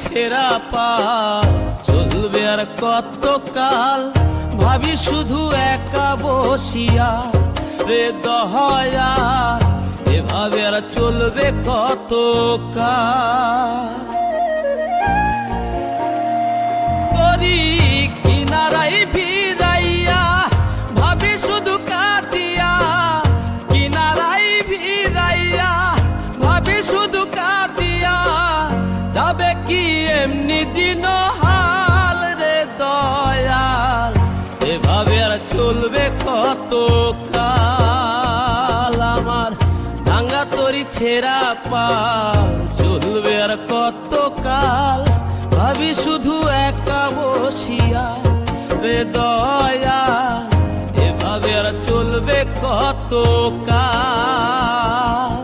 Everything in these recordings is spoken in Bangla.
ছেঁড়া পা চলবে আর কত কাল, ভাবি শুধু একা বসিয়া রে দহয়া, এভাবে আর চলবে কত কাল। তরি কিনারাই ভিড়াইয়া ভাবি শুধু কাঁদিয়া, কিনারাই ভিড়াইয়া ভাবি শুধু কাঁদিয়া, যাবে কি এমনি দিন হাল রে দয়াল, এভাবে আর চলবে কত কাল। আমার ভাঙা তরি ছেঁড়া পাল চলবে আর কত কাল, ভাবি শুধু একা বসিয়া রে দয়াল, এভাবে আর চলবে কত কাল।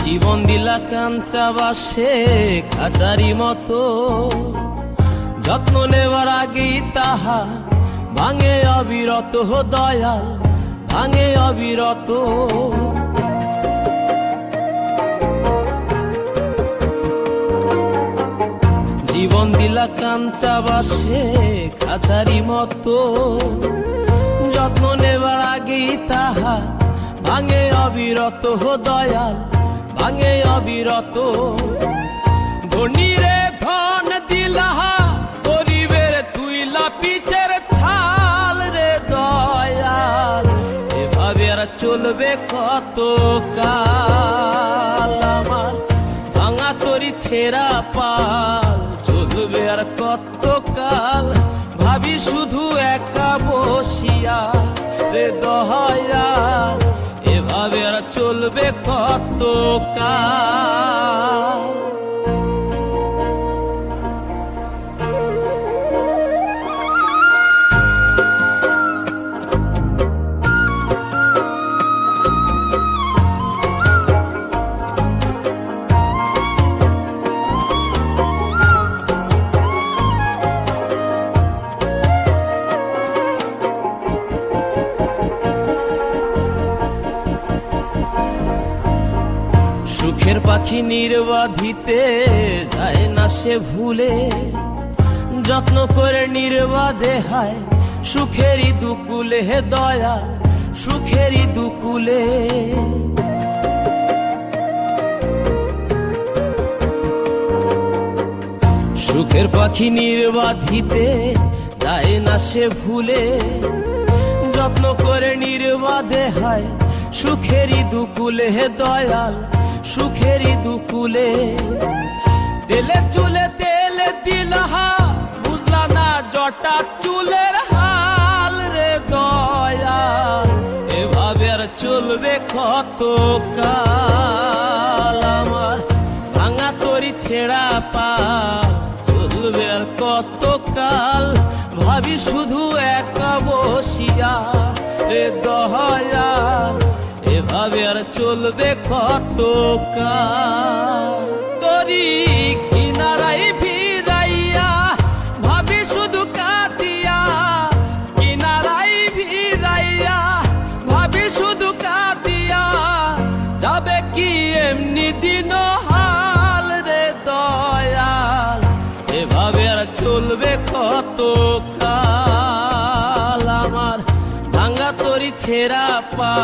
জীবন দিলা কাঞ্চা বাসে খাঁচারি মতো, যত্ন নেবার আগেই তাহা ভাঙে অবিরত দয়াল, ভাঙে অবিরত। জীবন দিলা কাঞ্চা বাসে খাঁচারি মতো, যত্ন নেবার আগেই তাহা ভাঙে অবিরত দয়াল, ভাঙে অবিরত। ধনীরে ধন দিলাহা গরিবের তুইলা পিঠের ছাল রে দয়াল, এভাবে আর চলবে কত কাল। আমার ভাঙা তরি ছেঁড়া পাল চলবে আর কত কাল, ভাবি শুধু একা বসিয়া রে দয়াল, এভাবে আর চলবে কত কাল। সুখের পাখি নির্বাধিতে যায় না সে ভুলে, যত্ন করে নির্বাধে হায় সুখেরই দুকুলে হে দয়া, সুখেরই দুকুলে। সুখের পাখি নির্বাধিতে যায় না সে ভুলে, যত্ন করে নির্বাধে হায় সুখেরই দুকুলে হে দয়াল, সুখেরই দুকুলে। তেলে চুলে তেলে দিলহা বুঝলা না জটা চুলের হাল রে দয়াল, এভাবে আর চলবে কত কাল। আমার ভাঙা তরি ছেঁড়া পাল চলবে আর কত কাল, ভাবি শুধু একা বসিয়া রে দয়াল, এভাবে আর চলবে কত কাল। তরি কিনারাই ভিড়াইয়া ভাবি শুধু কাঁদিয়া, কিনারাই ভিড়াইয়া ভাবি শুধু কাঁদিয়া, যাবে কি এমনি দিন হাল রে দয়াল, এভাবে আর চলবে কত কাল। আমার ভাঙা তরি ছেঁড়া পা